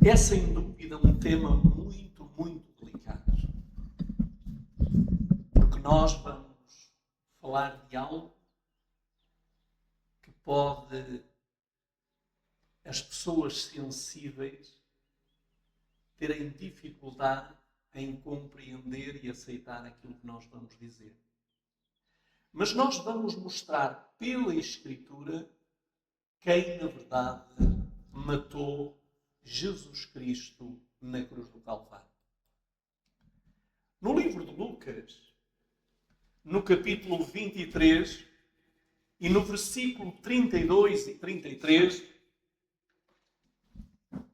É sem dúvida um tema muito, muito delicado. Porque nós vamos falar de algo que pode as pessoas sensíveis terem dificuldade em compreender e aceitar aquilo que nós vamos dizer. Mas nós vamos mostrar pela Escritura quem, na verdade, matou Jesus Cristo na cruz do Calvário. No livro de Lucas, no capítulo 23 e no versículo 32 e 33,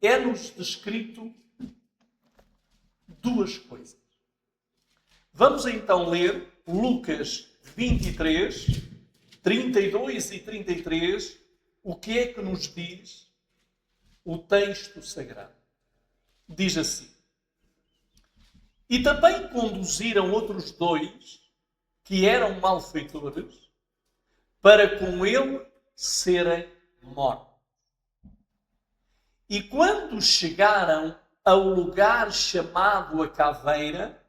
é-nos descrito duas coisas. Vamos então ler Lucas 23, 32 e 33, o que é que nos diz o texto sagrado. Diz assim: E também conduziram outros dois, que eram malfeitores, para com ele serem mortos. E quando chegaram ao lugar chamado a Caveira,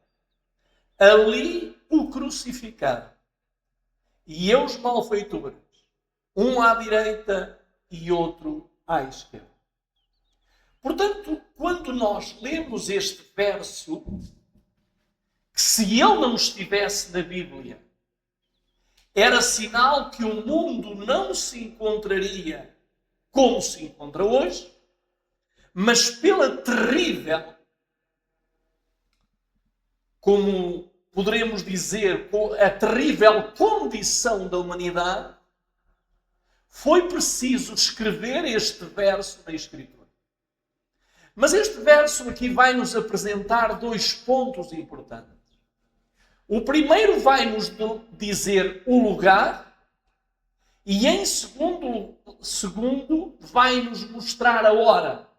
ali o crucificaram. E os malfeitores, um à direita e outro à esquerda. Portanto, quando nós lemos este verso, que se ele não estivesse na Bíblia, era sinal que o mundo não se encontraria como se encontra hoje, mas pela terrível, como poderemos dizer, a terrível condição da humanidade, foi preciso escrever este verso na Escritura. Mas este verso aqui vai nos apresentar dois pontos importantes. O primeiro vai nos dizer o lugar e em segundo vai nos mostrar a hora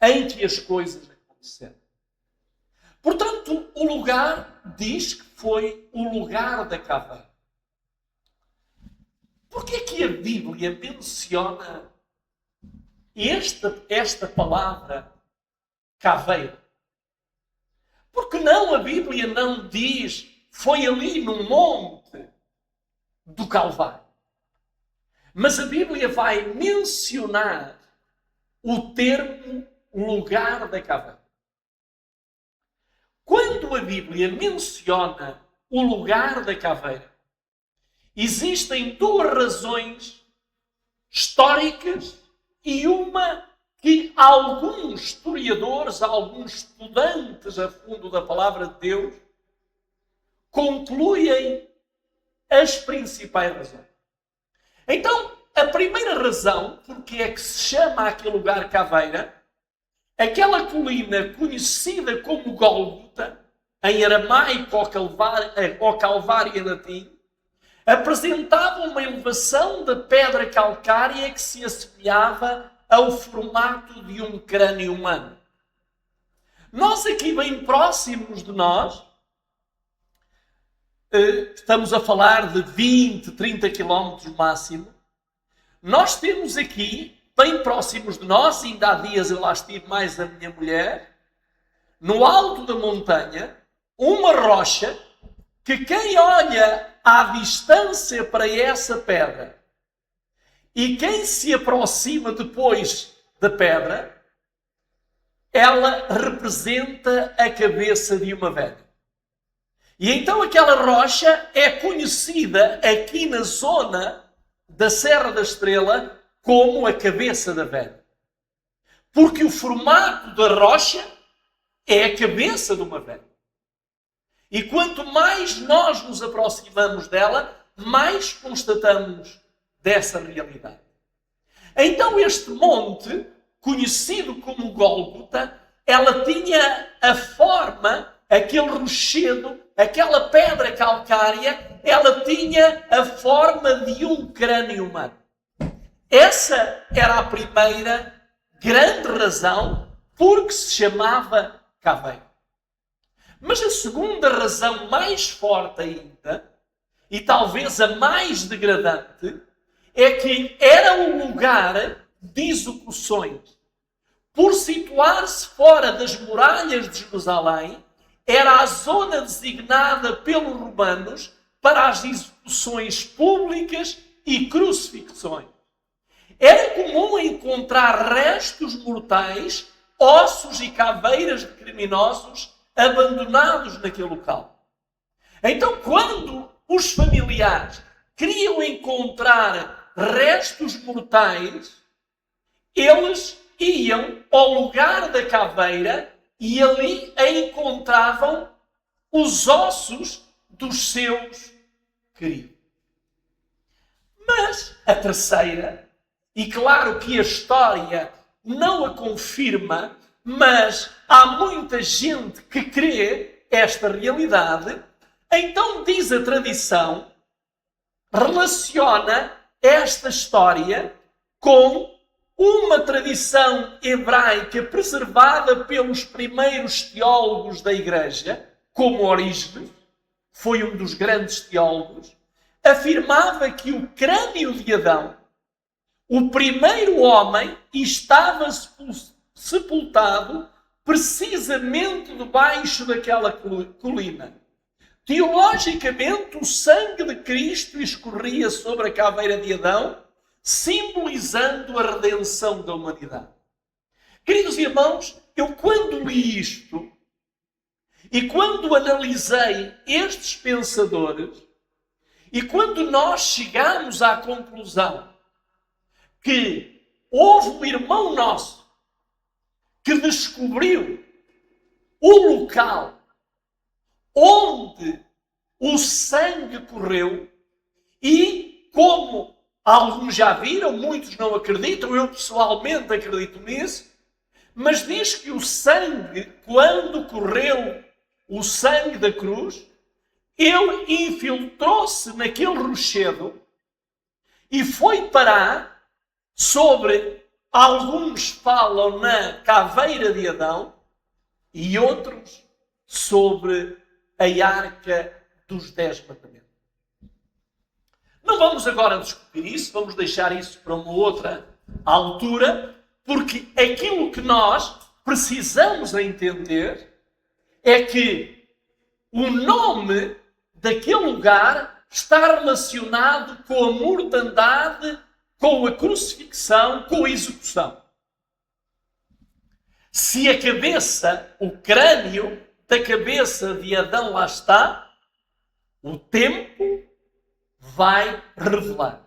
em que as coisas aconteceram. Portanto, o lugar diz que foi o lugar da caveira. Porquê é que a Bíblia menciona esta palavra caveira? Porque não, a Bíblia não diz foi ali no monte do Calvário. Mas a Bíblia vai mencionar o termo lugar da caveira. Quando a Bíblia menciona o lugar da caveira, existem duas razões históricas e uma que alguns historiadores, alguns estudantes a fundo da palavra de Deus, concluem as principais razões. Então, a primeira razão, porque é que se chama aquele lugar caveira, aquela colina conhecida como Gólgota, em aramaico ou Calvário em latim, apresentava uma elevação da pedra calcária que se assemelhava ao formato de um crânio humano. Nós aqui bem próximos de nós, estamos a falar de 20, 30 quilómetros máximo, nós temos aqui, bem próximos de nós, ainda há dias eu lá estive mais a minha mulher, no alto da montanha, uma rocha que quem olha à distância para essa pedra e quem se aproxima depois da pedra, ela representa a cabeça de uma velha. E então aquela rocha é conhecida aqui na zona da Serra da Estrela como a cabeça da velha. Porque o formato da rocha é a cabeça de uma velha. E quanto mais nós nos aproximamos dela, mais constatamos dessa realidade. Então este monte, conhecido como Gólgota, ela tinha a forma, aquele rochedo, aquela pedra calcária, ela tinha a forma de um crânio humano. Essa era a primeira grande razão por que se chamava caveira. Mas a segunda razão mais forte ainda, e talvez a mais degradante, é que era um lugar de execuções. por situar-se fora das muralhas de Jerusalém, era a zona designada pelos romanos para as execuções públicas e crucifixões. Era comum encontrar restos mortais, ossos e caveiras de criminosos abandonados naquele local. Então, quando os familiares queriam encontrar restos mortais, eles iam ao lugar da caveira e ali encontravam os ossos dos seus queridos. Mas a terceira, e claro que a história não a confirma, mas há muita gente que crê esta realidade, então diz a tradição, relaciona esta história com uma tradição hebraica preservada pelos primeiros teólogos da Igreja, como Orígenes, foi um dos grandes teólogos, afirmava que o crânio de Adão, o primeiro homem, estava sepultado precisamente debaixo daquela colina. Teologicamente, o sangue de Cristo escorria sobre a caveira de Adão, simbolizando a redenção da humanidade. Queridos irmãos, eu quando li isto e quando analisei estes pensadores e quando nós chegamos à conclusão que houve um irmão nosso que descobriu o local onde o sangue correu e como alguns já viram, muitos não acreditam, eu pessoalmente acredito nisso, mas diz que o sangue, quando correu o sangue da cruz, ele infiltrou-se naquele rochedo e foi parar sobre, alguns falam na caveira de Adão e outros sobre a arca dos 10 mandamentos. Não vamos agora discutir isso, vamos deixar isso para uma outra altura, porque aquilo que nós precisamos entender é que o nome daquele lugar está relacionado com a mortandade, com a crucifixão, com a execução. Se a cabeça, o crânio da cabeça de Adão lá está, o tempo vai revelar.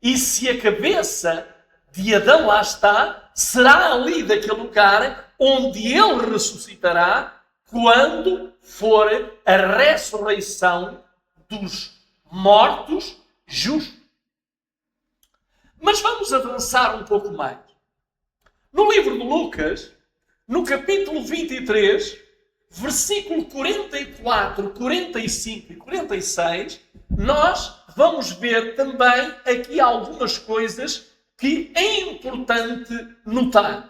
E se a cabeça de Adão lá está, será ali daquele lugar onde ele ressuscitará quando for a ressurreição dos mortos justos. Mas vamos avançar um pouco mais. No livro de Lucas, no capítulo 23, versículo 44, 45 e 46, nós vamos ver também aqui algumas coisas que é importante notar.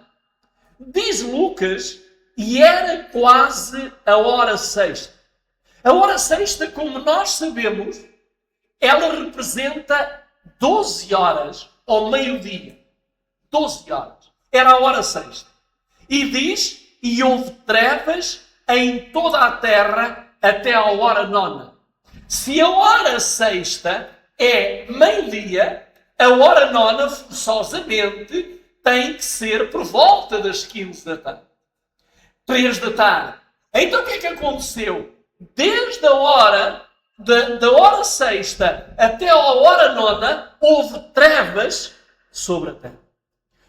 Diz Lucas, e era quase a hora sexta. A hora sexta, como nós sabemos, ela representa 12 horas ao meio-dia. 12 horas. Era a hora sexta. E diz, e houve trevas em toda a terra até à hora nona. Se a hora sexta é meio-dia, a hora nona, forçosamente, tem que ser por volta das 15 da tarde. 3 da tarde. Então o que é que aconteceu? Desde a hora, da hora sexta até a hora nona, houve trevas sobre a terra.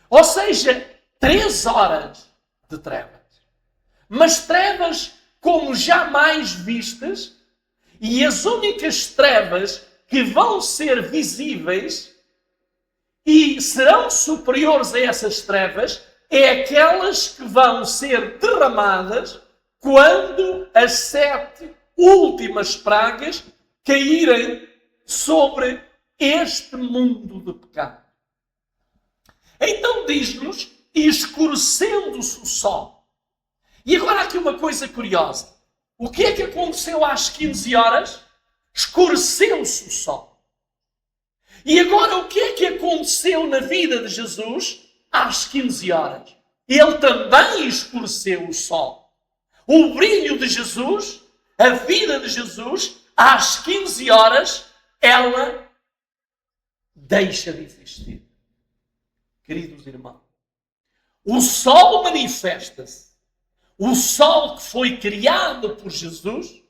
Ou seja, 3 horas de trevas. Mas trevas como jamais vistas, e as únicas trevas que vão ser visíveis e serão superiores a essas trevas é aquelas que vão ser derramadas quando as 7 últimas pragas caírem sobre este mundo de pecado. Então diz-nos, escurecendo-se o sol. E agora há aqui uma coisa curiosa. O que é que aconteceu às 15 horas? Escureceu-se o sol. E agora o que é que aconteceu na vida de Jesus às 15 horas? ele também escureceu o sol. O brilho de Jesus, a vida de Jesus, às 15 horas, ela deixa de existir. Queridos irmãos, o sol manifesta-se. O sol que foi criado por Jesus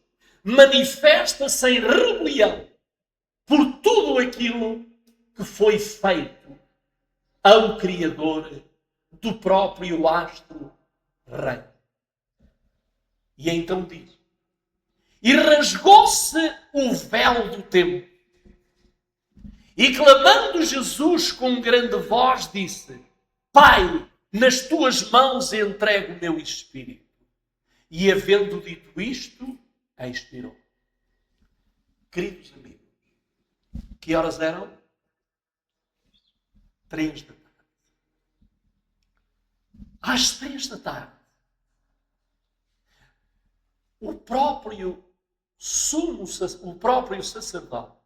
manifesta-se em rebelião por tudo aquilo que foi feito ao Criador do próprio astro rei. E então diz: e rasgou-se o véu do templo. E clamando Jesus com grande voz disse: Pai, nas tuas mãos entrego o meu espírito. E havendo dito isto, expirou. Queridos amigos, que horas eram? 3 da tarde. Às 3 da tarde, o próprio sacerdote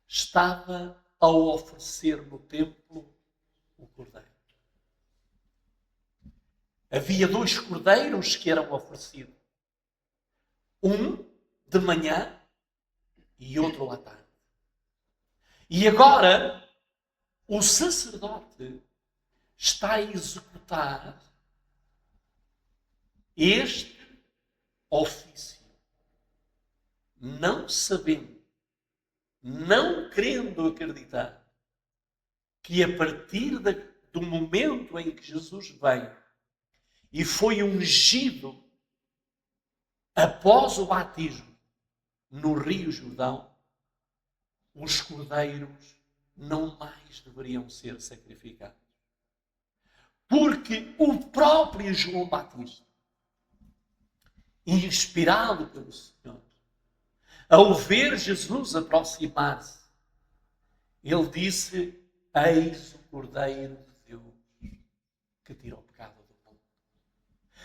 estava a oferecer no templo o cordeiro. Havia 2 cordeiros que eram oferecidos. Um de manhã e outro à tarde. E agora, o sacerdote está a executar este ofício, não sabendo, não querendo acreditar que a partir do momento em que Jesus veio e foi ungido após o batismo no Rio Jordão, os cordeiros não mais deveriam ser sacrificados. Porque o próprio João Batista, inspirado pelo Senhor, ao ver Jesus aproximar-se, ele disse: eis o Cordeiro de Deus que tira o pecado do mundo.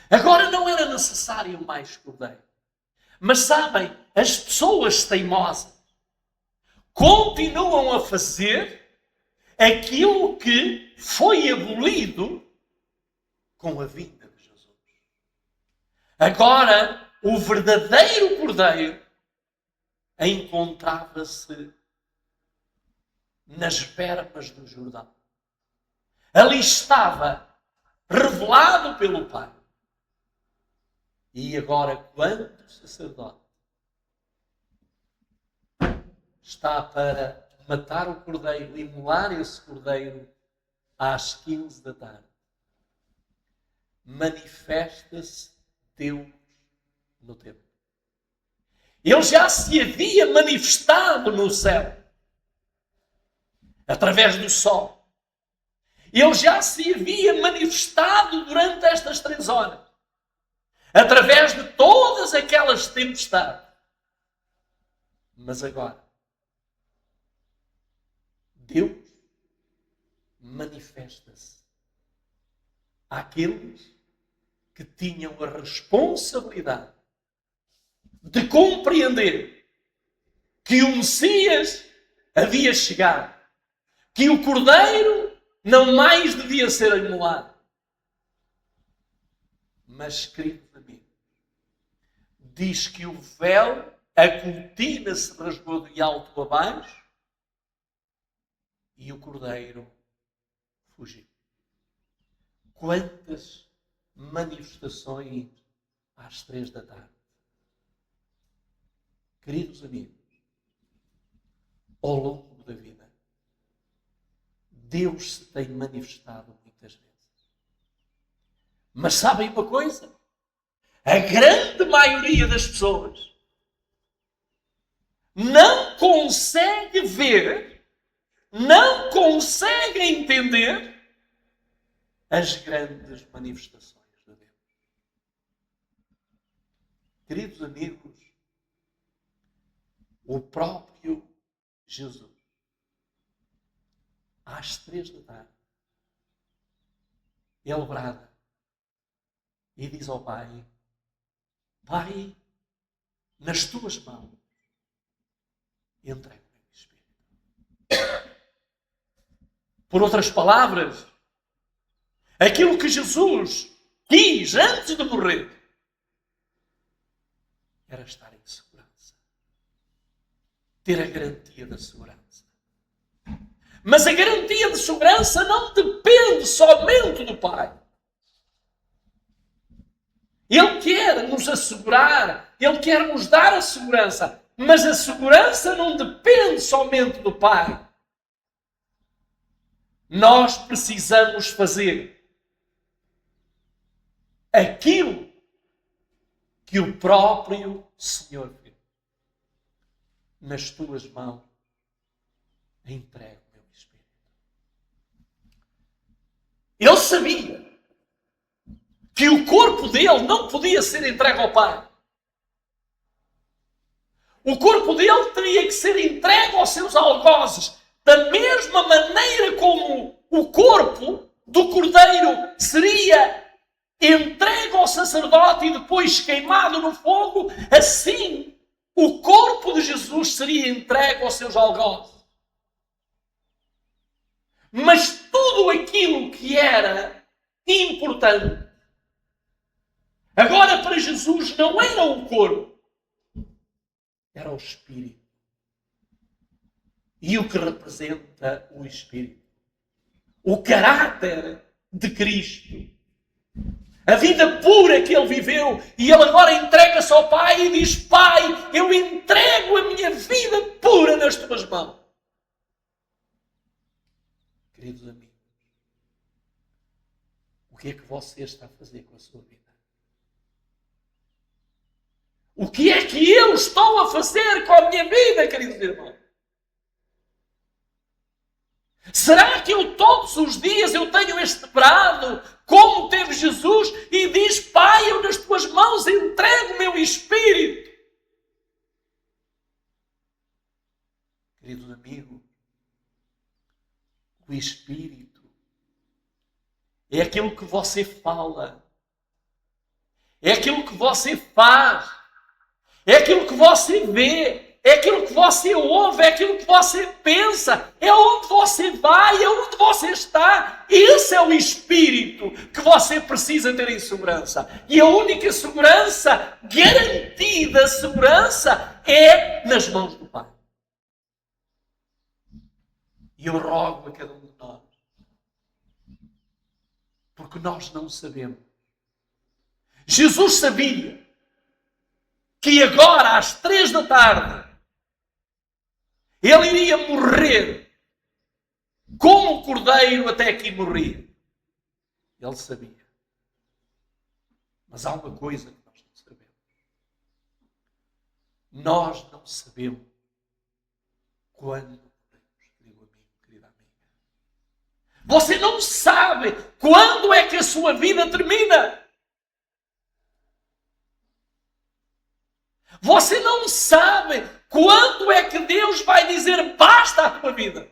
Agora não era necessário mais cordeiro. Mas sabem, as pessoas teimosas continuam a fazer aquilo que foi abolido com a vinda de Jesus. Agora, o verdadeiro cordeiro encontrava-se nas vermas do Jordão. Ali estava, revelado pelo Pai. E agora, quando o sacerdote está para matar o cordeiro, imolar esse cordeiro às 15 da tarde, manifesta-se Deus no templo. Ele já se havia manifestado no céu, através do sol. Ele já se havia manifestado durante estas 3 horas, através de todas aquelas tempestades. Mas agora, Deus manifesta-se àqueles que tinham a responsabilidade de compreender que o Messias havia chegado, que o Cordeiro não mais devia ser imolado. Mas, queridos amigos, diz que o véu, a cortina se rasgou de alto a baixo e o Cordeiro fugiu. Quantas manifestações às 3 da tarde. Queridos amigos, ao longo da vida, Deus se tem manifestado muitas vezes. Mas sabem uma coisa? A grande maioria das pessoas não consegue ver, não consegue entender as grandes manifestações de Deus. Queridos amigos, o próprio Jesus, às 3 da tarde, ele brada e diz ao Pai: Pai, nas tuas mãos entrego o meu espírito. Por outras palavras, Aquilo que Jesus quis antes de morrer era estar em segurança. Ter a garantia da segurança. Mas a garantia de segurança não depende somente do Pai. Ele quer nos assegurar, Ele quer nos dar a segurança, mas a segurança não depende somente do Pai. Nós precisamos fazer aquilo que o próprio Senhor fez. Nas tuas mãos entrego o meu Espírito. Ele sabia que o corpo dele não podia ser entregue ao Pai. O corpo dele teria que ser entregue aos seus algozes, da mesma maneira como o corpo do cordeiro seria entregue ao sacerdote e depois queimado no fogo, assim o corpo de Jesus seria entregue aos seus algozes. Mas tudo aquilo que era importante, agora para Jesus não era o corpo, era o Espírito. E o que representa o Espírito? O caráter de Cristo. A vida pura que Ele viveu. E Ele agora entrega-se ao Pai e diz: Pai, eu entrego a minha vida pura nas tuas mãos. Queridos amigos, o que é que você está a fazer com a sua vida? O que é que eu estou a fazer com a minha vida, queridos irmãos? Será que eu todos os dias eu tenho este brado, como teve Jesus, e diz: Pai, eu nas tuas mãos entrego o meu Espírito? Queridos amigos, o Espírito é aquilo que você fala, é aquilo que você faz, é aquilo que você vê, é aquilo que você ouve, é aquilo que você pensa, é onde você vai, é onde você está. Esse é o Espírito que você precisa ter em segurança. E a única segurança, garantida segurança, é nas mãos do Pai. E eu rogo a cada um de nós, porque nós não sabemos. Jesus sabia que agora, às 3 da tarde, Ele iria morrer como o cordeiro até aqui morria. Ele sabia. Mas há uma coisa que nós não sabemos. Nós não sabemos quando morremos, querido amigo, querida amiga. Você não sabe quando é que a sua vida termina. Você não sabe quando é que Deus vai dizer basta à tua vida.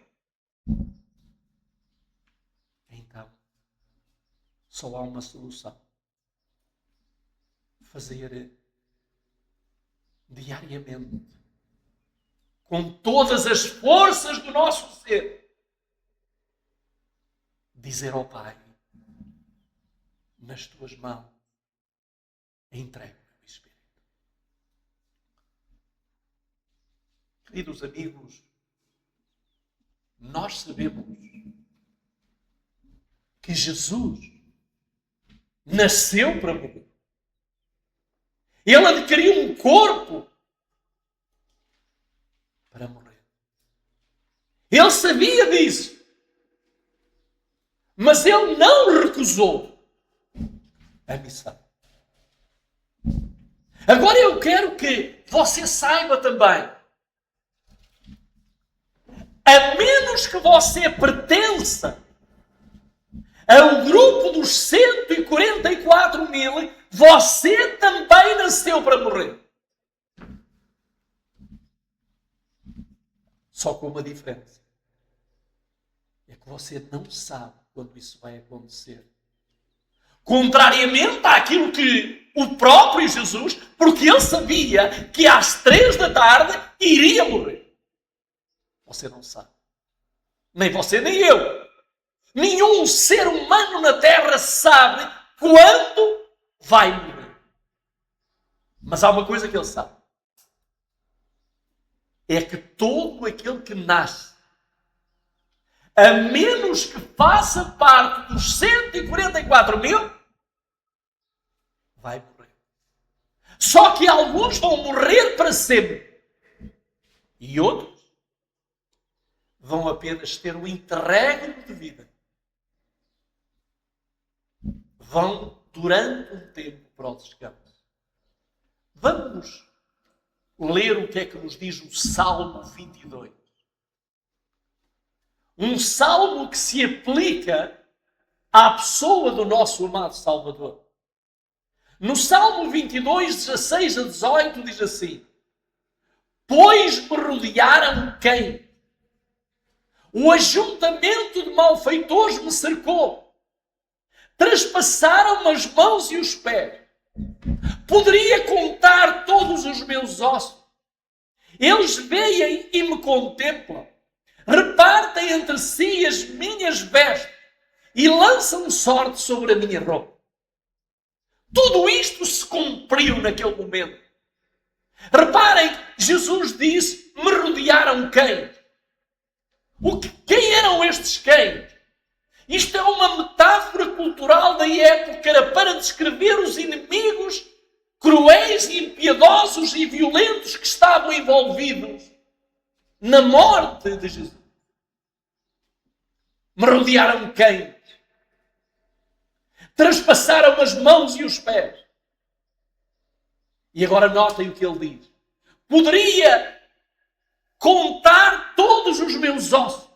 Então, só há uma solução. Fazer diariamente, com todas as forças do nosso ser, dizer ao Pai: nas tuas mãos entrego. Queridos amigos, nós sabemos que Jesus nasceu para morrer. Ele adquiriu um corpo para morrer. Ele sabia disso. Mas ele não recusou a missão. Agora eu quero que você saiba também, a menos que você pertença ao grupo dos 144 mil, você também nasceu para morrer. Só com uma diferença. É que você não sabe quando isso vai acontecer. Contrariamente àquilo que o próprio Jesus, porque ele sabia que às 3 da tarde iria morrer. Você não sabe. Nem você, nem eu. Nenhum ser humano na Terra sabe quando vai morrer. Mas há uma coisa que ele sabe. É que todo aquele que nasce, a menos que faça parte dos 144 mil, vai morrer. Só que alguns vão morrer para sempre. E outros vão apenas ter um interregno de vida. Vão durante um tempo para os campos. Vamos ler o que é que nos diz o Salmo 22. Um salmo que se aplica à pessoa do nosso amado Salvador. No Salmo 22, 16 a 18, diz assim: Pois me rodearam quem? O ajuntamento de malfeitores me cercou. Traspassaram-me as mãos e os pés. Poderia contar todos os meus ossos. Eles veem e me contemplam. Repartem entre si as minhas vestes e lançam sorte sobre a minha roupa. Tudo isto se cumpriu naquele momento. Reparem, Jesus disse, me rodearam quem? Quem eram estes quem? Isto é uma metáfora cultural da época, era para descrever os inimigos cruéis e impiedosos e violentos que estavam envolvidos na morte de Jesus. Me rodearam quem? Traspassaram as mãos e os pés. E agora notem o que ele diz. Poderia contar todos os meus ossos.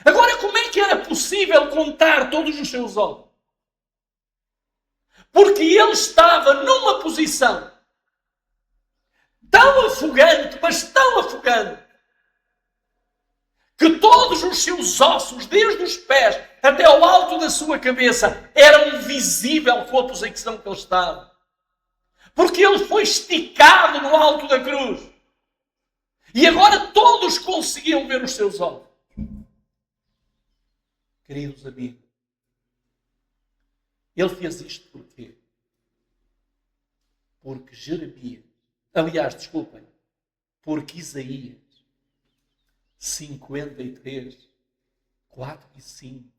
Agora, como é que era possível contar todos os seus ossos? Porque ele estava numa posição tão afogante, mas tão afogante, que todos os seus ossos, desde os pés até ao alto da sua cabeça, eram visíveis com a posição que ele estava. Porque ele foi esticado no alto da cruz. E agora todos conseguiam ver os seus olhos. Queridos amigos, ele fez isto porquê? Porque Jeremias, porque Isaías 53, 4 e 5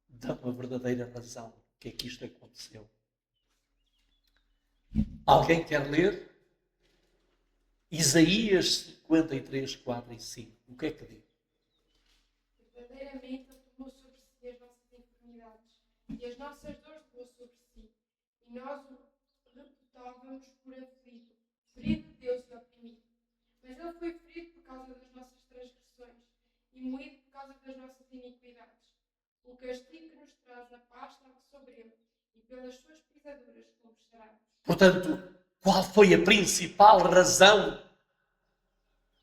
dão a verdadeira razão que é que isto aconteceu. Alguém quer ler? Isaías 53, 4 e 5. O que é que diz? Verdadeiramente ele tomou sobre si as nossas enfermidades e as nossas dores levou sobre si. E nós o reputávamos por aflito, ferido de Deus e oprimido. Mas ele foi ferido por causa das nossas transgressões e moído por causa das nossas iniquidades. O castigo que nos traz a paz estava sobre ele, e pelas suas pisaduras fomos sarados. Portanto, qual foi a principal razão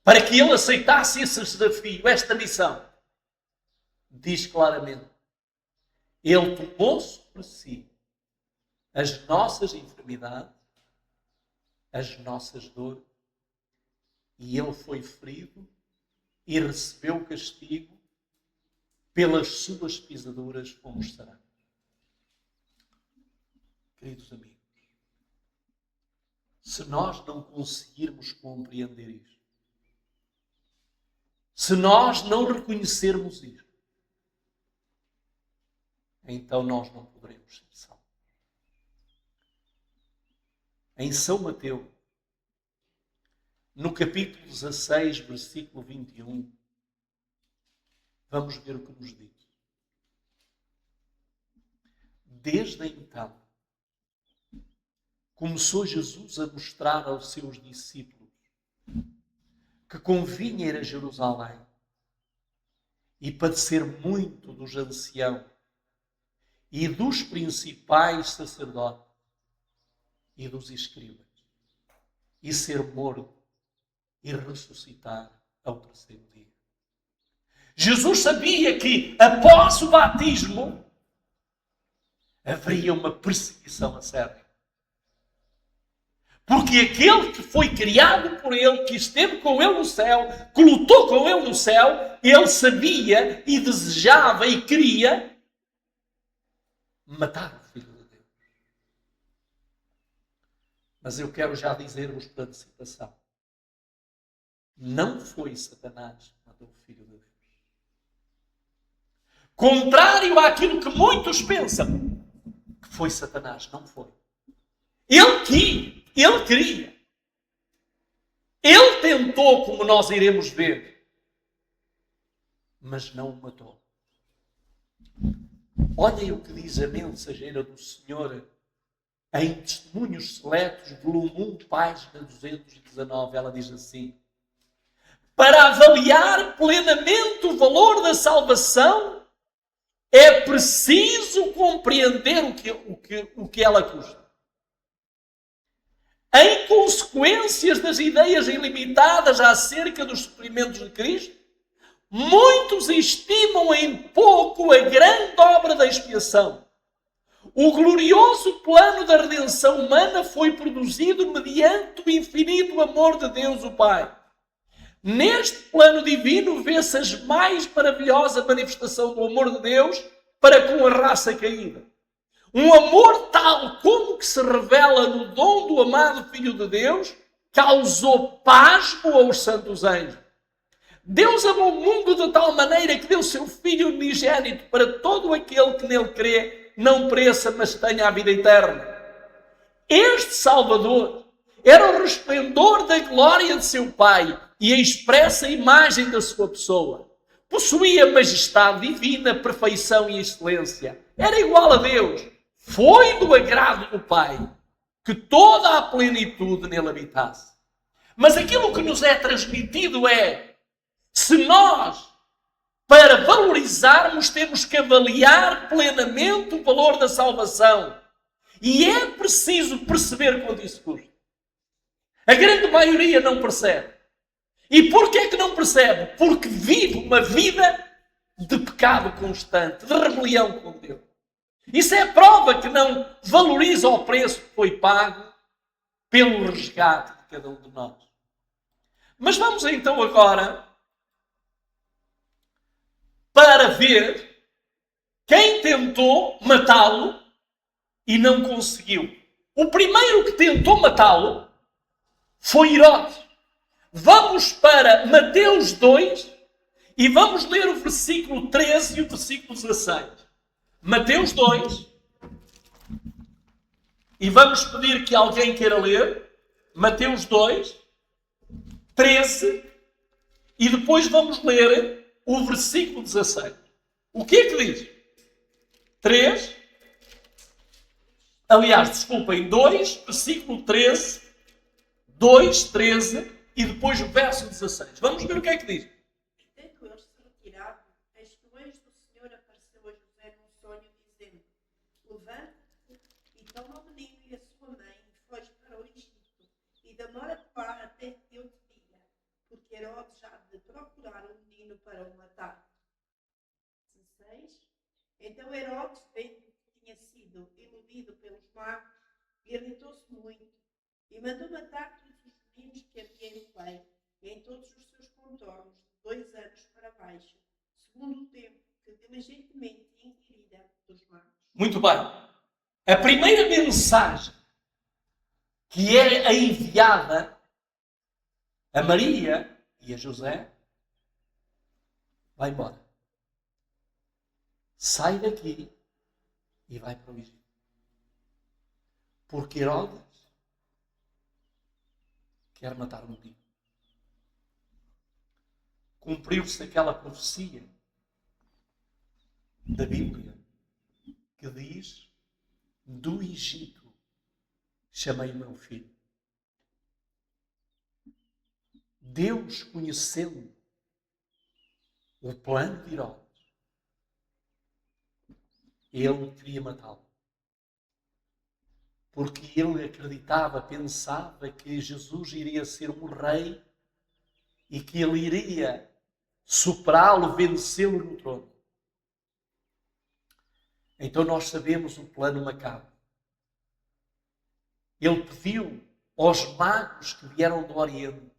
para que ele aceitasse esse desafio, esta missão? Diz claramente, ele tomou sobre si as nossas enfermidades, as nossas dores, e ele foi ferido e recebeu o castigo, pelas suas pisaduras fomos sarados. Queridos amigos, se nós não conseguirmos compreender isto, se nós não reconhecermos isto, então nós não poderemos ser salvos. Em São Mateus, no capítulo 16, versículo 21, vamos ver o que nos diz. Desde então, começou Jesus a mostrar aos seus discípulos que convinha ir a Jerusalém e padecer muito dos anciãos e dos principais sacerdotes e dos escribas, e ser morto e ressuscitar ao terceiro dia. Jesus sabia que após o batismo haveria uma perseguição acérrima. Porque aquele que foi criado por ele, que esteve com ele no céu, que lutou com ele no céu, ele sabia e desejava e queria matar o Filho de Deus. Mas eu quero já dizer-vos por antecipação. Não foi Satanás que matou o Filho de Deus. Contrário àquilo que muitos pensam, que foi Satanás, não foi. Ele queria. Ele tentou, como nós iremos ver, mas não o matou. Olhem o que diz a mensageira do Senhor em Testemunhos Seletos, volume 1, página 219. Ela diz assim: para avaliar plenamente o valor da salvação, é preciso compreender o que ela custa. Em consequências das ideias ilimitadas acerca dos sofrimentos de Cristo, muitos estimam em pouco a grande obra da expiação. O glorioso plano da redenção humana foi produzido mediante o infinito amor de Deus o Pai. Neste plano divino vê-se a mais maravilhosa manifestação do amor de Deus para com a raça caída. Um amor tal como que se revela no dom do amado Filho de Deus causou pasmo aos santos anjos. Deus amou o mundo de tal maneira que deu seu Filho unigênito para todo aquele que nele crê, não pereça, mas tenha a vida eterna. Este Salvador era o resplendor da glória de seu Pai e a expressa imagem da sua pessoa. Possuía majestade divina, perfeição e excelência. Era igual a Deus. Foi do agrado do Pai que toda a plenitude nele habitasse. Mas aquilo que nos é transmitido é: se nós, para valorizarmos, temos que avaliar plenamente o valor da salvação. E é preciso perceber quanto isso custa. A grande maioria não percebe. E porquê é que não percebe? Porque vive uma vida de pecado constante, de rebelião com Deus. Isso é prova que não valoriza o preço que foi pago pelo resgate de cada um de nós. Mas vamos então agora para ver quem tentou matá-lo e não conseguiu. O primeiro que tentou matá-lo foi Herodes. Vamos para Mateus 2 e vamos ler o versículo 13 e o versículo 16. Mateus 2. E vamos pedir que alguém queira ler. Mateus 2, 13. E depois vamos ler o versículo 16. O que é que diz? 3. Aliás, desculpem, 2, versículo 13. 2, 13. E depois o verso 16. Vamos ver o que é que diz. Tendo eles se retirado, eis que o anjo do Senhor apareceu a José num sonho, dizendo: levanta-te e toma o menino e a sua mãe e foge para o Egito, e demora-te até que eu te diga, porque Herodes há de procurar o menino para o matar. 16. Então Herodes, vendo que tinha sido iludido pelos magos, irritou-se muito e mandou matar todos os meninos que havia em Belém, e em todos os seus contornos, de 2 anos para baixo, segundo o tempo que diligentemente inquirida dos magos. Muito bem. A primeira mensagem que é enviada a Maria e a José: vai embora. Sai daqui e vai para o Egito. Porque Herodes quer matar um menino. Cumpriu-se aquela profecia da Bíblia que diz: do Egito chamei o meu filho. Deus, conhecendo o plano de Herodes, ele queria matá-lo. Porque ele acreditava, pensava que Jesus iria ser um rei e que ele iria superá-lo, vencê-lo no trono. Então nós sabemos o plano macabro. Ele pediu aos magos que vieram do Oriente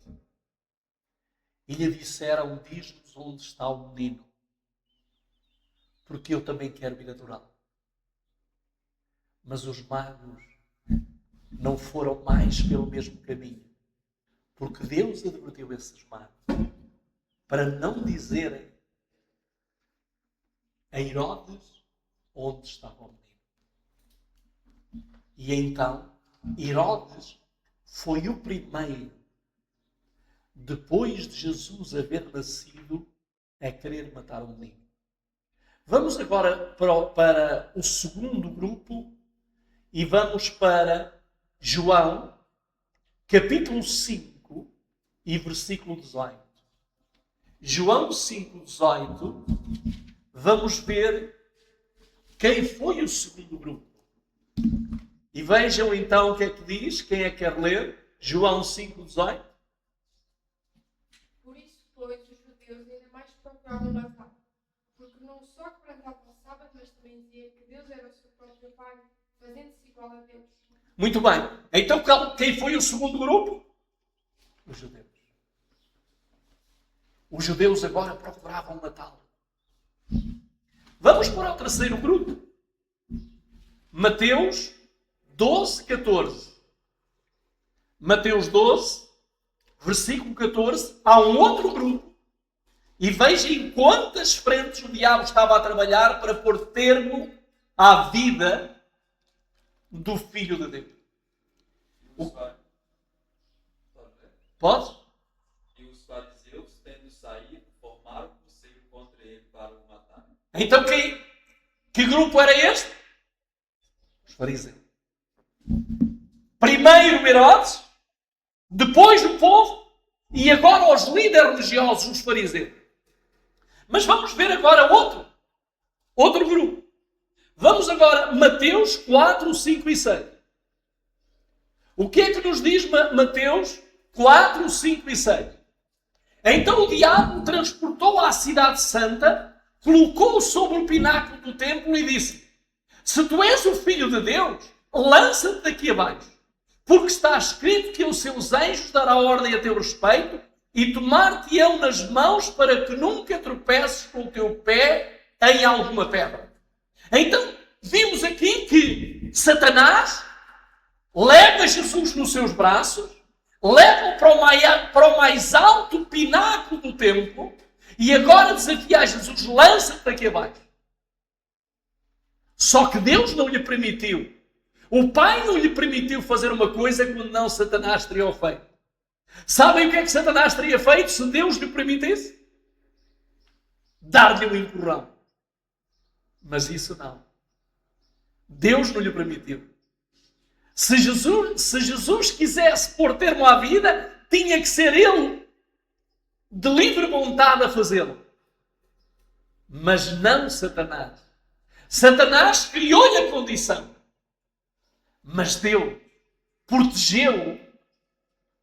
e lhe disseram: diz-nos onde está o menino, porque eu também quero ir adorá-lo. Mas os magos não foram mais pelo mesmo caminho, porque Deus advertiu esses magos para não dizerem a Herodes onde estava o menino. E então Herodes foi o primeiro, depois de Jesus haver nascido, a querer matar o menino. Vamos agora para o segundo grupo e vamos para João, capítulo 5 e versículo 18. João 5, 18, vamos ver quem foi o segundo grupo. E vejam então o que é que diz, quem é que quer ler? João 5, 18. Por isso, pois, os judeus ainda mais procuravam matar, porque não só quebrantavam o sábado, mas também dizia que Deus era o seu próprio Pai, fazendo-se igual a Deus. Muito bem. Então quem foi o segundo grupo? Os judeus. Os judeus agora procuravam matá-lo. Vamos para o terceiro grupo. Mateus 12, 14. Mateus 12, versículo 14. Há um outro grupo. E veja em quantas frentes o diabo estava a trabalhar para pôr termo à vida do Filho de Deus. Pode? E os fariseus, tendo saído, formaram conselho contra ele para o matar. Então que grupo era este? Os fariseus. Primeiro Herodes, depois o povo e agora os líderes religiosos, os fariseus. Mas vamos ver agora outro grupo. Vamos agora Mateus 4, 5 e 6. O que é que nos diz Mateus 4, 5 e 6? Então o diabo transportou à cidade santa, colocou-o sobre o pináculo do templo e disse: se tu és o Filho de Deus, lança-te daqui abaixo, porque está escrito que os seus anjos dará ordem a teu respeito e tomar-te-ão nas mãos para que nunca tropeces com o teu pé em alguma pedra. Então vimos aqui que Satanás leva Jesus nos seus braços, leva-o para o mais alto pináculo do templo e agora desafia a Jesus: lança-te daqui abaixo. Só que Deus não lhe permitiu. O Pai não lhe permitiu fazer uma coisa quando não Satanás teria feito. Sabem o que é que Satanás teria feito se Deus lhe permitisse? Dar-lhe um empurrão. Mas isso não. Deus não lhe permitiu. Se Jesus quisesse pôr termo à vida, tinha que ser Ele de livre vontade a fazê-lo. Mas não Satanás. Satanás criou-lhe a condição. Mas Deus protegeu-o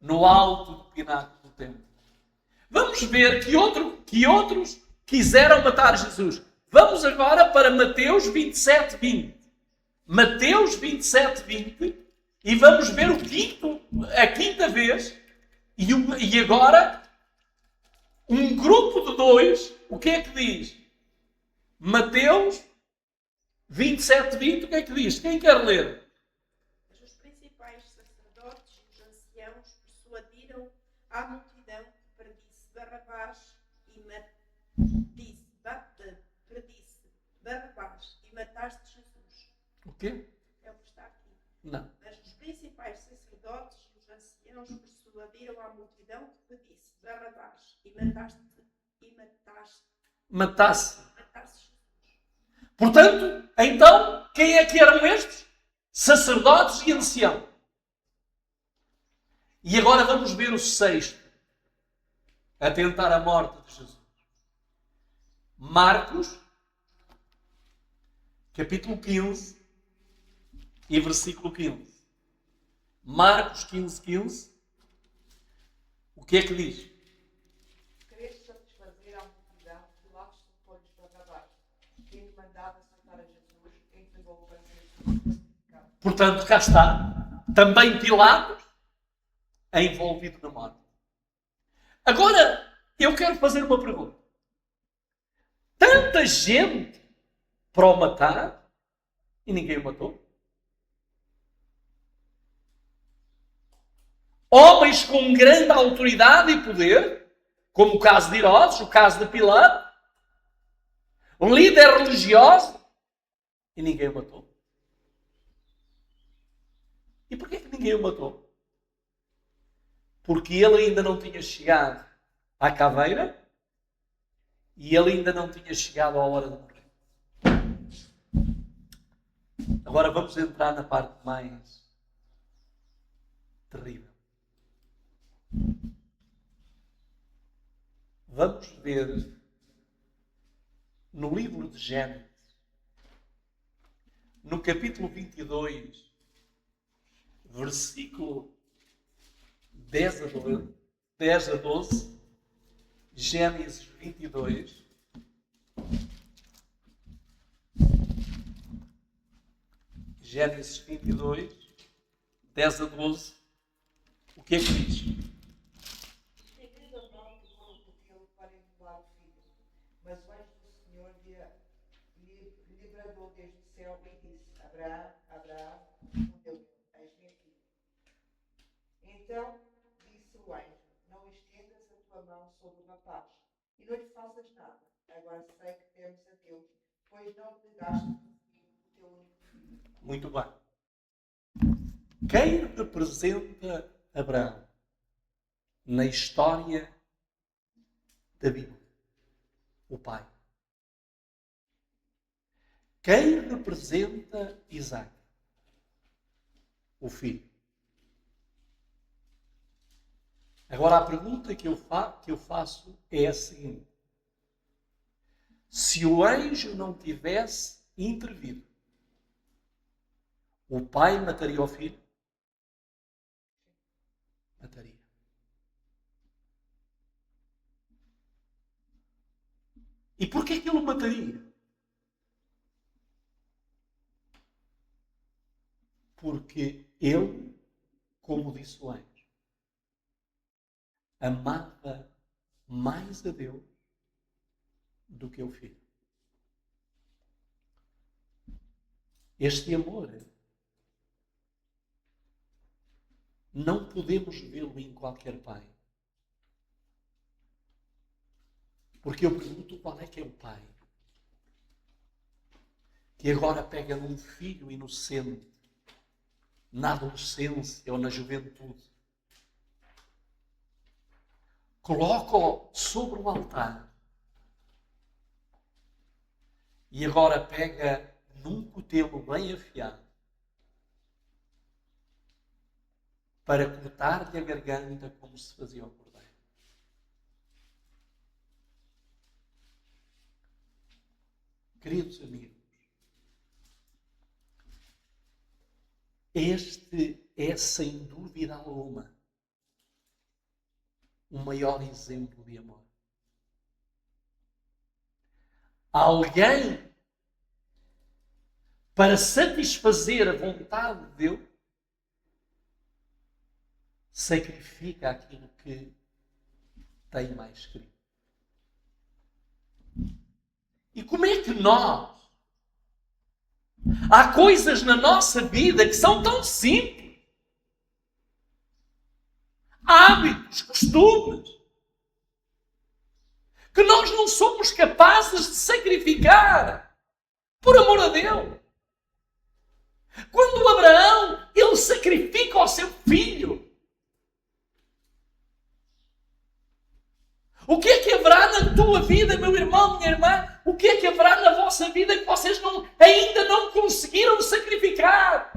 no alto do pináculo do templo. Vamos ver que outros quiseram matar Jesus. Vamos agora para Mateus 27, 20. Mateus 27, 20. E vamos ver a quinta vez. E agora, um grupo de dois, o que é que diz? Mateus 27, 20, o que é que diz? Quem quer ler? Mas os principais sacerdotes e os anciãos persuadiram à multidão que predisse Barrabás e mataste Jesus. O quê? É o que está aqui. Não. Mas os principais sacerdotes e os anciãos persuadiram à multidão que pedisse Barrabás e mataste Jesus. Portanto, então, quem é que eram estes? Sacerdotes e anciãos. E agora vamos ver o sexto a tentar a morte de Jesus. Marcos, capítulo 15 e versículo 15. Marcos 15, 15. O que é que diz? Queres satisfazer à multidão, Pilatos supõe-lhes Barrabás. Quem mandava soltar a Jesus, entregou-o para ser crucificado. Portanto, cá está. Também Pilatos envolvido na morte. Agora, eu quero fazer uma pergunta. Tanta gente para o matar e ninguém o matou? Homens com grande autoridade e poder, como o caso de Herodes, o caso de Pilato, líder religioso, e ninguém o matou. E porquê que ninguém o matou? Porque ele ainda não tinha chegado à caveira e ele ainda não tinha chegado à hora de morrer. Agora vamos entrar na parte mais terrível. Vamos ver no livro de Gênesis, no capítulo 22, versículo 10 a 12, Gênesis 22. Gênesis 22, 10 a 12. O que é que diz? Estendendo a mão, tocou no cutelo para engolar o filho. Mas o anjo do Senhor lhe bradou desde o céu e disse: Abraão, Abraão, respondeu: eis-me aqui. Então disse o anjo: não estendas a tua mão sobre o rapaz, e não lhe faças nada. Agora sei que temes a Deus, pois não negaste o teu único filho. Muito bem. Quem representa Abraão na história da Bíblia? O pai. Quem representa Isaac? O filho. Agora a pergunta que eu faço é a seguinte: se o anjo não tivesse intervido, o pai mataria o filho? Mataria. E porquê que ele o mataria? Porque ele, como disse o anjo, amava mais a Deus do que o filho. Este amor não podemos vê-lo em qualquer pai. Porque eu pergunto, qual é que é o pai que agora pega num filho inocente, na adolescência ou na juventude, coloca-o sobre o altar e agora pega num cutelo bem afiado para cortar-lhe a garganta como se fazia ao cordeiro. Queridos amigos, este é sem dúvida alguma o maior exemplo de amor. Alguém, para satisfazer a vontade de Deus, sacrifica aquilo que tem mais querido. E como é que nós, há coisas na nossa vida que são tão simples, hábitos, costumes, que nós não somos capazes de sacrificar por amor a Deus. Quando Abraão, ele sacrifica o seu filho, o que é que haverá na tua vida, meu irmão, minha irmã? O que é que haverá na vossa vida que vocês ainda não conseguiram sacrificar?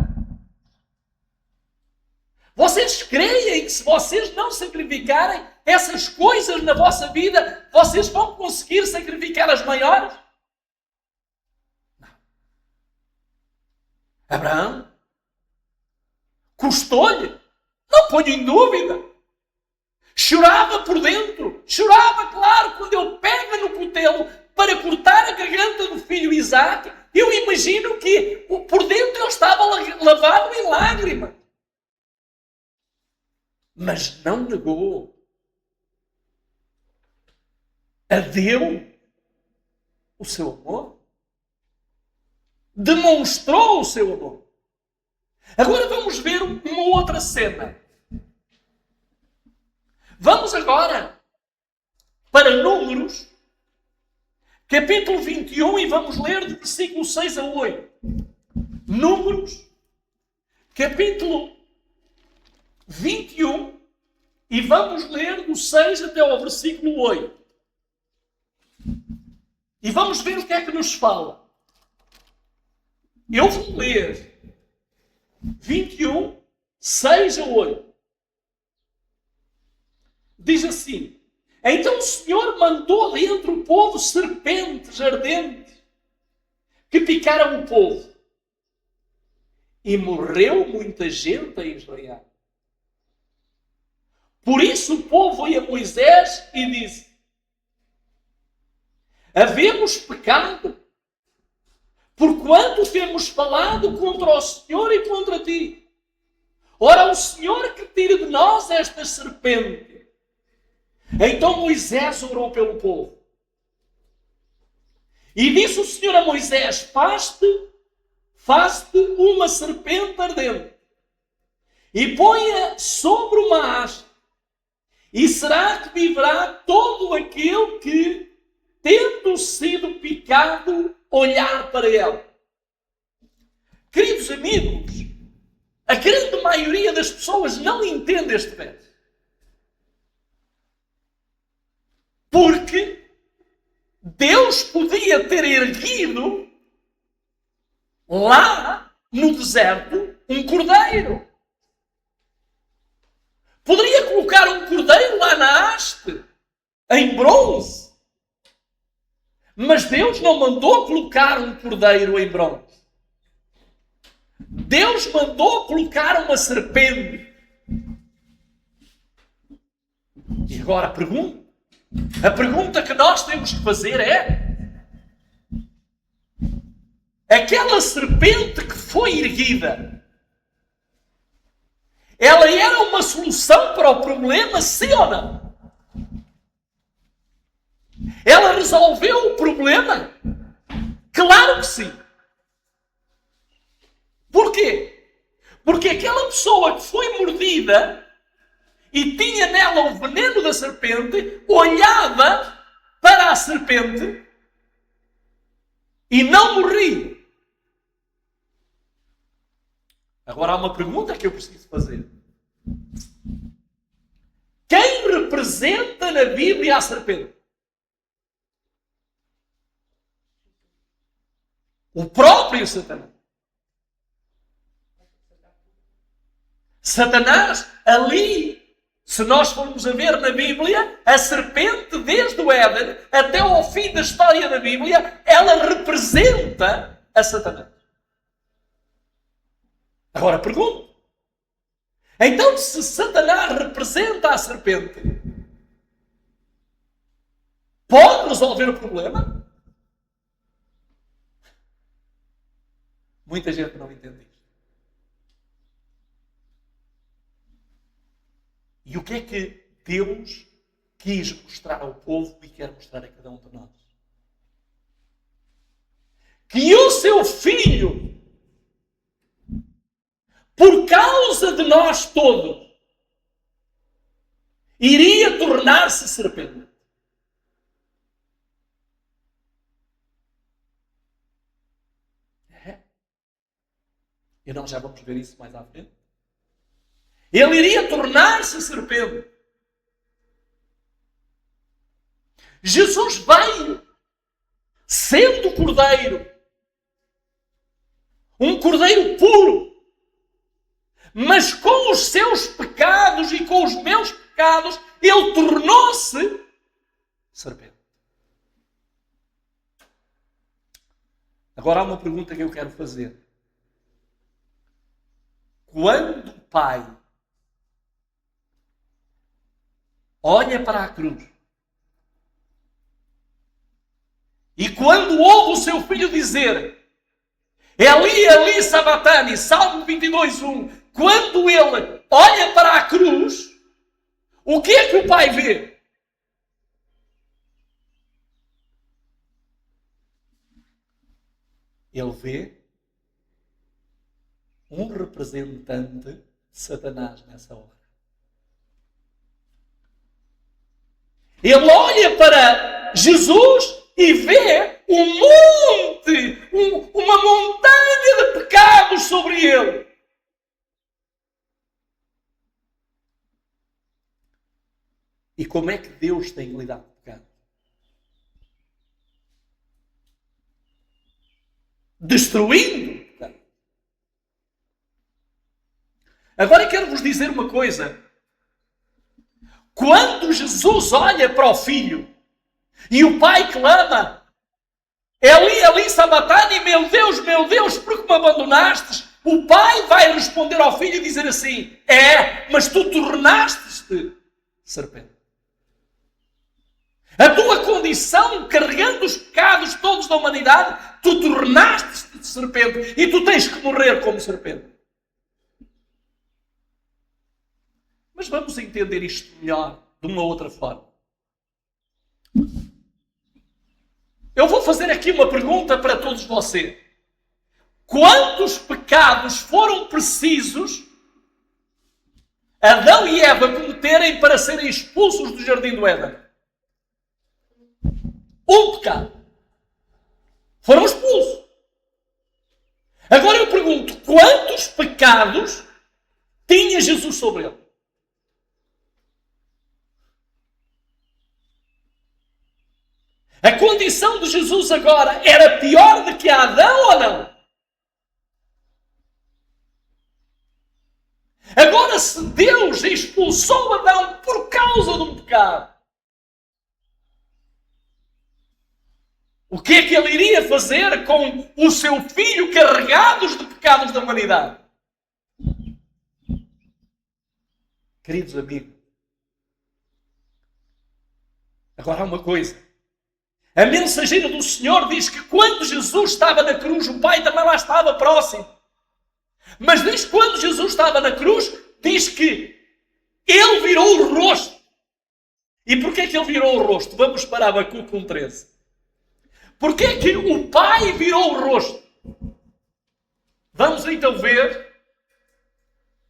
Vocês creem que se vocês não sacrificarem essas coisas na vossa vida, vocês vão conseguir sacrificar as maiores? Não. Abraão, custou-lhe, não ponho em dúvida. Chorava por dentro, chorava, claro, quando ele pega no cutelo para cortar a garganta do filho Isaac. Eu imagino que por dentro ele estava lavado em lágrimas. mas não negou. Deu o seu amor. Demonstrou o seu amor. Agora vamos ver uma outra cena. Vamos agora para Números, capítulo 21, e vamos ler do versículo 6 a 8. Números, capítulo 21, e vamos ler do 6 até ao versículo 8. E vamos ver o que é que nos fala. Eu vou ler 21, 6 a 8. Diz assim: então o Senhor mandou dentre o povo serpentes ardentes que picaram o povo. E morreu muita gente em Israel. Por isso o povo veio a Moisés e disse: havemos pecado, porquanto temos falado contra o Senhor e contra ti. Ora, o Senhor que tire de nós esta serpente. Então Moisés orou pelo povo. E disse o Senhor a Moisés: faz-te uma serpente ardente e põe-a sobre uma haste, e será que viverá todo aquele que, tendo sido picado, olhar para ela. Queridos amigos, a grande maioria das pessoas não entende este verso. Porque Deus podia ter erguido lá no deserto um cordeiro. Poderia colocar um cordeiro lá na haste, em bronze. Mas Deus não mandou colocar um cordeiro em bronze. Deus mandou colocar uma serpente. E agora a pergunta que nós temos que fazer é: aquela serpente que foi erguida, ela era uma solução para o problema, sim ou não? Ela resolveu o problema? Claro que sim. Porquê? Porque aquela pessoa que foi mordida e tinha nela o veneno da serpente, olhava para a serpente e não morria. Agora há uma pergunta que eu preciso fazer. Quem representa na Bíblia a serpente? O próprio Satanás. Satanás, ali, se nós formos a ver na Bíblia, a serpente, desde o Éden até ao fim da história da Bíblia, ela representa a Satanás. Agora pergunto: então, se Satanás representa a serpente, pode resolver o problema? Muita gente não entende isto. E o que é que Deus quis mostrar ao povo e quer mostrar a cada um de nós? Que o seu Filho, por causa de nós todos, iria tornar-se serpente. E nós já vamos ver isso mais à frente. Ele iria tornar-se serpente. Jesus veio sendo cordeiro. Um cordeiro puro. Mas com os seus pecados e com os meus pecados, ele tornou-se serpente. Agora há uma pergunta que eu quero fazer. Quando o Pai olha para a cruz e quando ouve o seu filho dizer Eli, Eli, Sabatani, Salmo 22:1, quando ele olha para a cruz, O que é que o pai vê? Ele vê um representante de Satanás nessa hora. Ele olha para Jesus e vê uma montanha de pecados sobre ele. E como é que Deus tem que lidar com o pecado? Destruindo o pecado. Agora eu quero vos dizer uma coisa. Quando Jesus olha para o filho e o pai clama, Eli, Eli, sabatani, meu Deus, por que me abandonastes? O pai vai responder ao filho e dizer assim, mas tu tornaste-te serpente. A tua condição, carregando os pecados todos da humanidade, tu tornaste-te serpente e tu tens que morrer como serpente. Mas vamos entender isto melhor, de uma outra forma. Eu vou fazer aqui uma pergunta para todos vocês. Quantos pecados foram precisos Adão e Eva cometerem para serem expulsos do Jardim do Éden? Um pecado. Foram expulsos. Agora eu pergunto, quantos pecados tinha Jesus sobre ele? A condição de Jesus agora era pior do que a Adão ou não? Agora, se Deus expulsou Adão por causa de um pecado, o que é que ele iria fazer com o seu filho carregados de pecados da humanidade? Queridos amigos, agora há uma coisa. A mensageira do Senhor diz que quando Jesus estava na cruz, o Pai também lá estava próximo. Mas diz que quando Jesus estava na cruz, diz que ele virou o rosto. E porquê que ele virou o rosto? Vamos para Abacuque 1:13. Porquê que o Pai virou o rosto? Vamos então ver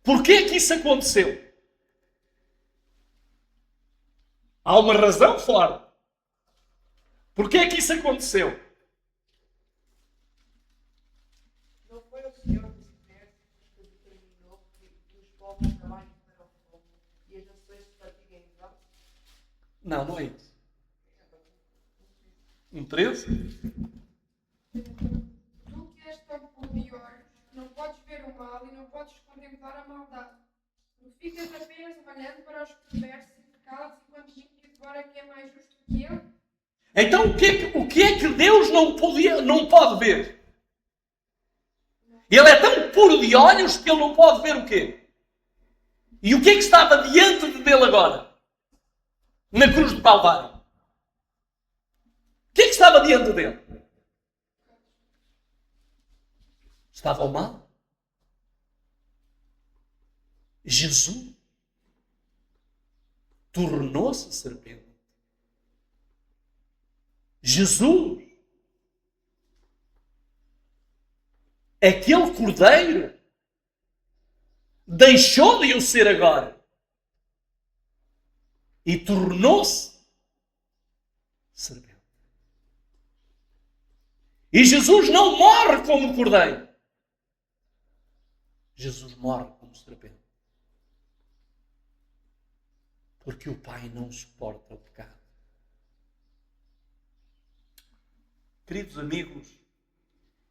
porquê que isso aconteceu. Há uma razão forte. Porquê é que isso aconteceu? Não foi o Senhor dos Exércitos que determinou que os povos trabalhem para o fogo e as nações se fatiguem em vão? Não é isso. 1:13? Tu que és tão puro de olhos, não podes ver o mal e não podes contemplar a maldade. Tu ficas apenas olhando para os perversos e pecados enquanto o agora que é mais justo que ele? Então o que é que Deus não pode ver? Ele é tão puro de olhos que ele não pode ver o quê? E o que é que estava diante dele agora? Na cruz de Calvário. O que é que estava diante dele? Estava o mal. Jesus tornou-se serpente. Jesus, aquele cordeiro, deixou de o ser agora e tornou-se serpente. E Jesus não morre como cordeiro. Jesus morre como serpente. Porque o Pai não suporta o pecado. Queridos amigos,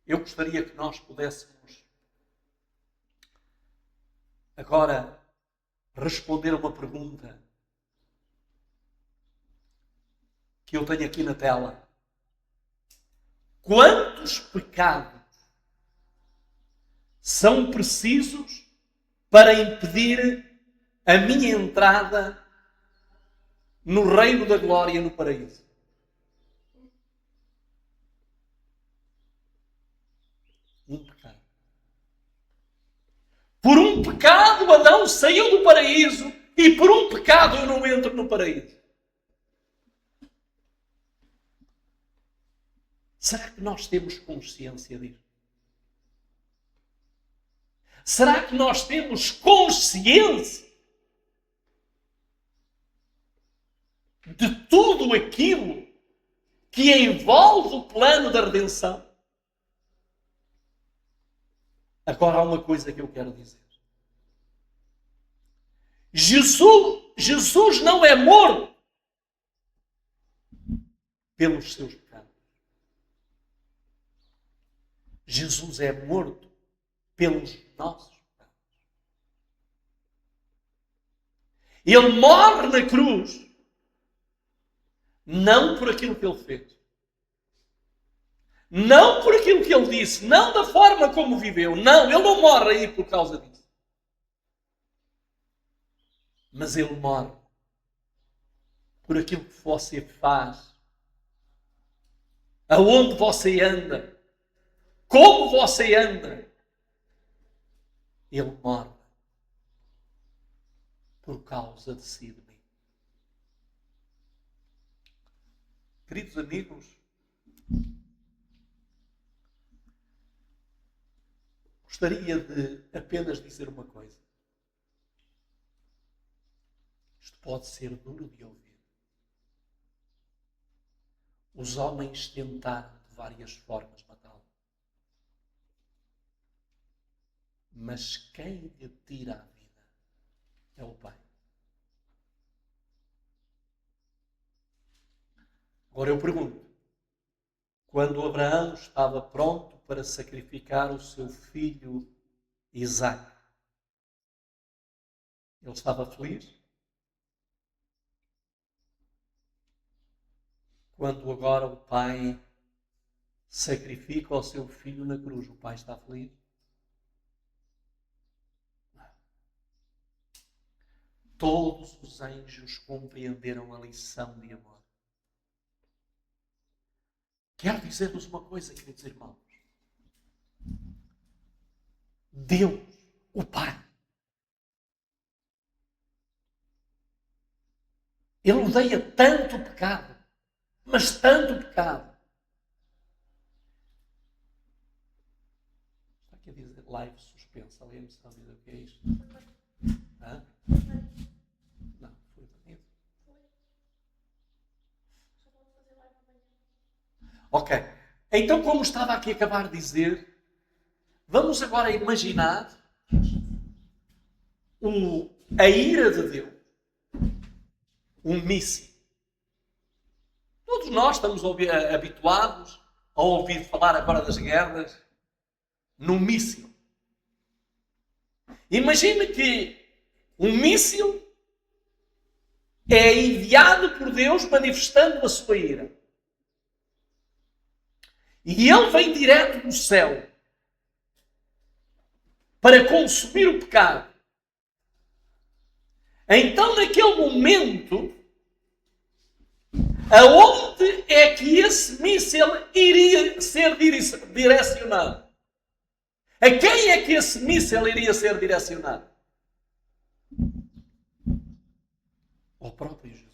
eu gostaria que nós pudéssemos agora responder a uma pergunta que eu tenho aqui na tela. Quantos pecados são precisos para impedir a minha entrada no reino da glória no paraíso? Um pecado. Por um pecado, Adão saiu do paraíso e por um pecado eu não entro no paraíso. Será que nós temos consciência disso? Será que nós temos consciência de tudo aquilo que envolve o plano da redenção? Agora há uma coisa que eu quero dizer. Jesus não é morto pelos seus pecados. Jesus é morto pelos nossos pecados. Ele morre na cruz não por aquilo que ele fez. Não por aquilo que ele disse. Não da forma como viveu. Não, ele não morre aí por causa disso. Mas ele morre por aquilo que você faz. Aonde você anda. Como você anda. Ele morre por causa de si e de mim. Queridos amigos, gostaria de apenas dizer uma coisa. Isto pode ser duro de ouvir. Os homens tentaram de várias formas matá-lo. Mas quem lhe tira a vida é o Pai. Agora eu pergunto, quando Abraão estava pronto para sacrificar o seu filho Isaque, ele estava feliz? Quando agora o pai sacrifica o seu filho na cruz, o pai está feliz? Não. Todos os anjos compreenderam a lição de amor. Quero dizer-vos uma coisa, queridos irmãos. Deus, o Pai, Ele odeia tanto o pecado, mas tanto o pecado. Está aqui a dizer live suspensa. Alguém me sabe dizer o que é isto? Hã? Não, foi bonito. Ok. Então, como estava aqui a acabar de dizer, vamos agora imaginar a ira de Deus. Um míssil. Todos nós estamos habituados a ouvir falar agora das guerras num míssil. Imagina que um míssil é enviado por Deus manifestando a sua ira. E ele vem direto do céu para consumir o pecado. Então, naquele momento, aonde é que esse míssil iria ser direcionado? A quem é que esse míssil iria ser direcionado? Ao próprio Jesus.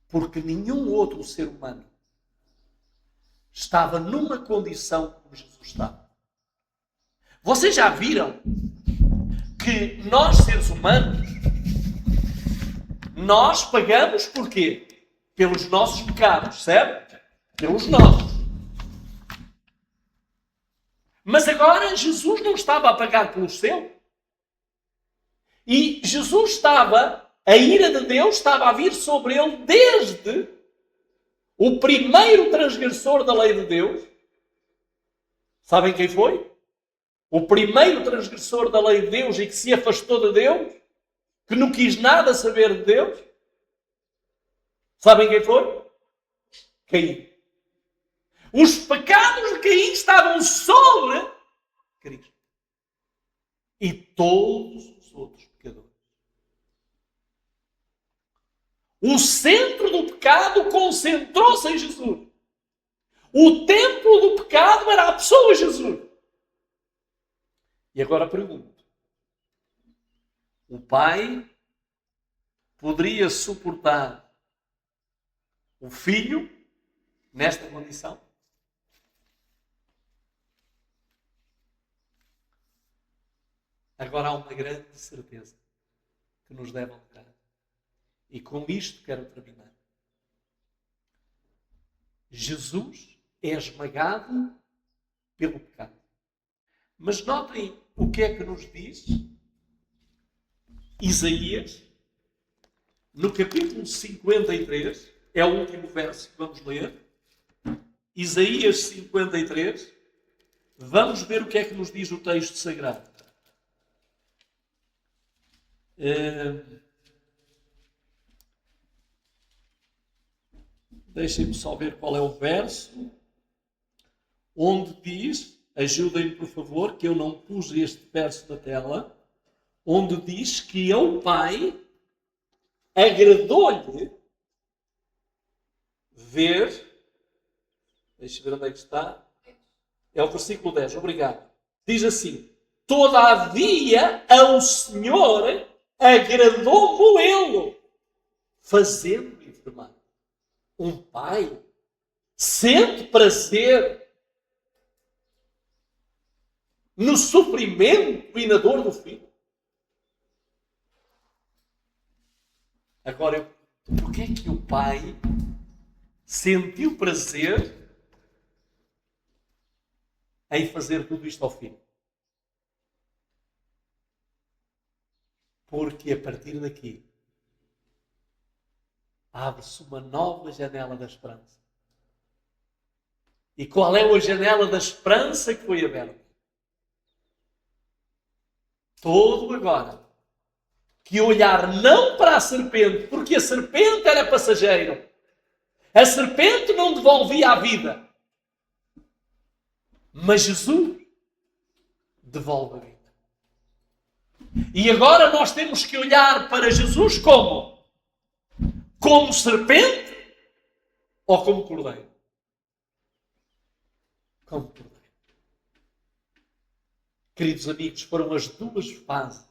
Porque nenhum outro ser humano estava numa condição como Jesus estava. Vocês já viram que nós, seres humanos, nós pagamos por quê? Pelos nossos pecados, certo? Pelos nossos. Mas agora Jesus não estava a pagar pelo seu. E Jesus estava, a ira de Deus estava a vir sobre ele desde o primeiro transgressor da lei de Deus. Sabem quem foi? O primeiro transgressor da lei de Deus e que se afastou de Deus, que não quis nada saber de Deus. Sabem quem foi? Caim. Os pecados de Caim estavam sobre Cristo. E todos os outros pecadores. O centro do pecado concentrou-se em Jesus. O templo do pecado era a pessoa Jesus. E agora pergunto. O pai poderia suportar o filho nesta condição? Agora há uma grande certeza que nos deve alertar. E com isto quero terminar. Jesus é esmagado pelo pecado. Mas notem o que é que nos diz Isaías, no capítulo 53, é o último verso que vamos ler. Isaías 53, vamos ver o que é que nos diz o texto sagrado. Deixem-me só ver qual é o verso onde diz, ajudem-me por favor, que eu não pus este verso na tela, onde diz que ao Pai agradou-lhe ver, deixa eu ver onde é que está, é o versículo 10, obrigado. Diz assim: todavia ao Senhor agradou-me ele, fazendo-me enfermar. Um pai sente prazer no sofrimento e na dor do filho. Agora, porquê é que o pai sentiu prazer em fazer tudo isto ao filho? Porque a partir daqui abre-se uma nova janela da esperança. E qual é a janela da esperança que foi aberta? Todo agora que olhar não para a serpente, porque a serpente era passageiro. A serpente não devolvia a vida. Mas Jesus devolve a vida. E agora nós temos que olhar para Jesus como? Como serpente ou como cordeiro? Como cordeiro. Queridos amigos, foram as duas fases.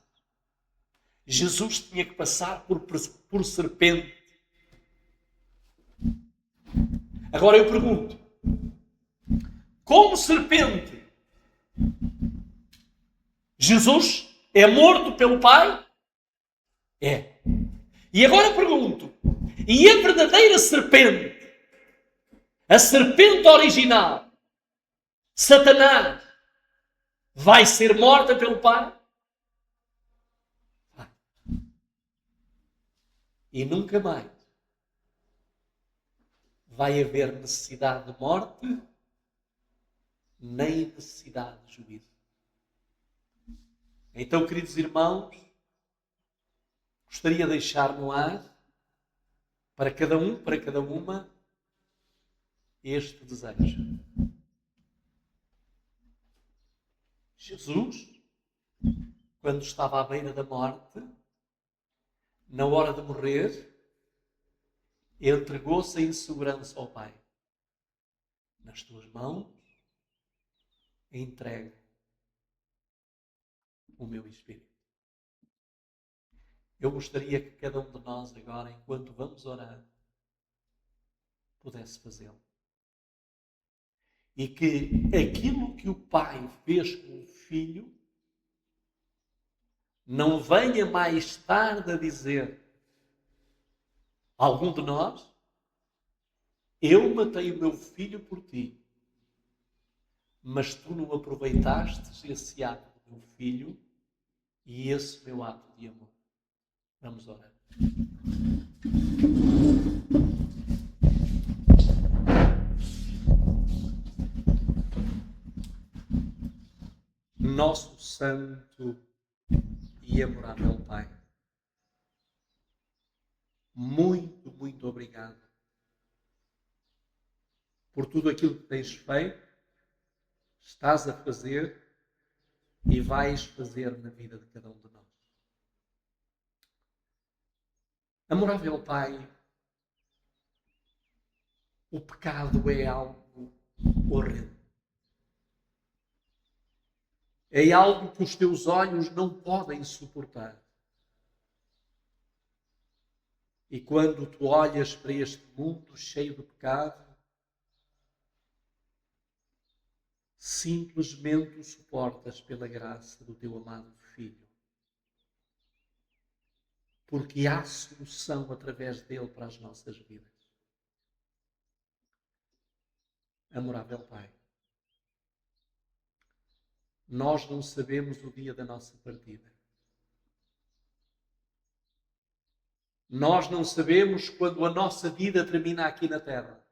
Jesus tinha que passar por serpente. Agora eu pergunto, como serpente, Jesus é morto pelo Pai? É. E agora pergunto, e a verdadeira serpente, a serpente original, Satanás, vai ser morta pelo Pai? Vai. E nunca mais vai haver necessidade de morte, nem necessidade de juízo. Então, queridos irmãos, gostaria de deixar no ar, para cada um, para cada uma, este desejo. Jesus, quando estava à beira da morte, na hora de morrer, entregou-se em segurança ao Pai. Nas tuas mãos, entregue o meu Espírito. Eu gostaria que cada um de nós agora, enquanto vamos orar, pudesse fazê-lo. E que aquilo que o Pai fez com o Filho não venha mais tarde a dizer a algum de nós: eu matei o meu filho por ti, mas tu não aproveitaste esse ato do meu filho e esse meu ato de amor. Vamos orar. Nosso Santo e amorável Pai, muito, muito obrigado por tudo aquilo que tens feito, estás a fazer e vais fazer na vida de cada um de nós. Amorável Pai, o pecado é algo horrendo. É algo que os teus olhos não podem suportar. E quando tu olhas para este mundo cheio de pecado, simplesmente o suportas pela graça do teu amado Filho. Porque há solução através dele para as nossas vidas. Amorável Pai, nós não sabemos o dia da nossa partida. Nós não sabemos quando a nossa vida termina aqui na Terra.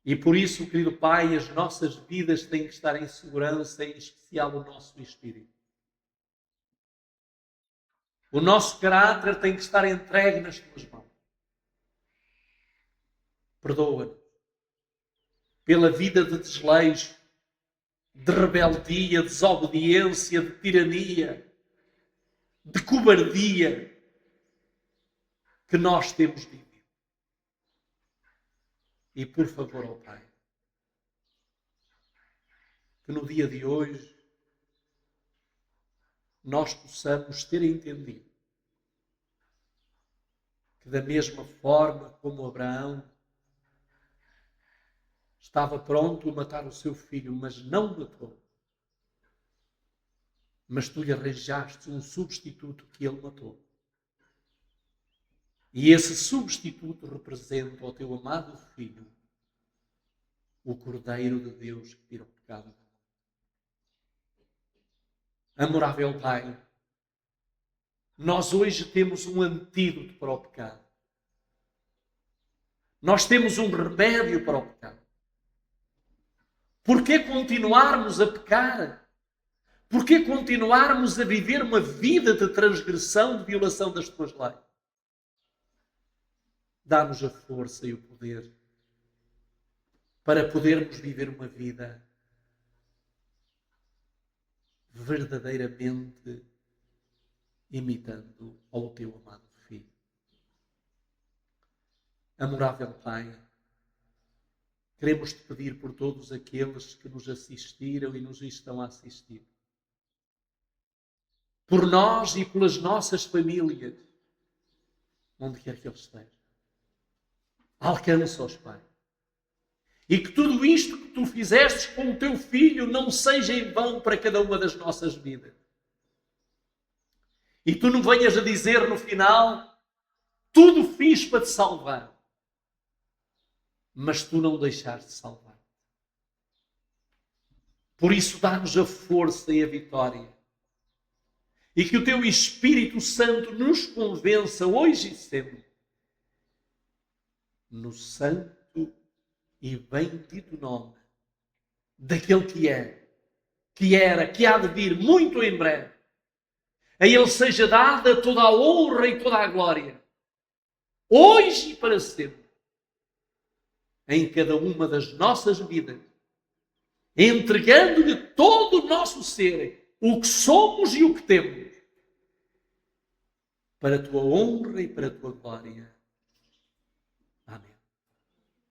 E por isso, querido Pai, as nossas vidas têm que estar em segurança, em especial o nosso espírito. O nosso caráter tem que estar entregue nas tuas mãos. Perdoa-nos pela vida de desleixo, de rebeldia, de desobediência, de tirania, de cobardia que nós temos vivido. E por favor, ó Pai, que no dia de hoje nós possamos ter entendido que da mesma forma como Abraão estava pronto a matar o seu filho, mas não matou, mas tu lhe arranjaste um substituto que ele matou. E esse substituto representa o teu amado Filho, o Cordeiro de Deus que tira o pecado. Amorável Pai, nós hoje temos um antídoto para o pecado. Nós temos um remédio para o pecado. Por que continuarmos a pecar? Por que continuarmos a viver uma vida de transgressão, de violação das tuas leis? Dá-nos a força e o poder para podermos viver uma vida verdadeiramente imitando ao teu amado Filho. Amorável Pai, queremos-te pedir por todos aqueles que nos assistiram e nos estão a assistir. Por nós e pelas nossas famílias, onde quer que eles estejam. Alcança-os, Pai. E que tudo isto que tu fizestes com o teu Filho não seja em vão para cada uma das nossas vidas. E tu não venhas a dizer no final, tudo fiz para te salvar. Mas tu não deixaste de salvar. Por isso dá-nos a força e a vitória. E que o teu Espírito Santo nos convença hoje e sempre no santo e bendito nome daquele que é, que era, que há de vir muito em breve. A ele seja dada toda a honra e toda a glória, hoje e para sempre, em cada uma das nossas vidas, entregando-lhe todo o nosso ser, o que somos e o que temos, para a tua honra e para a tua glória.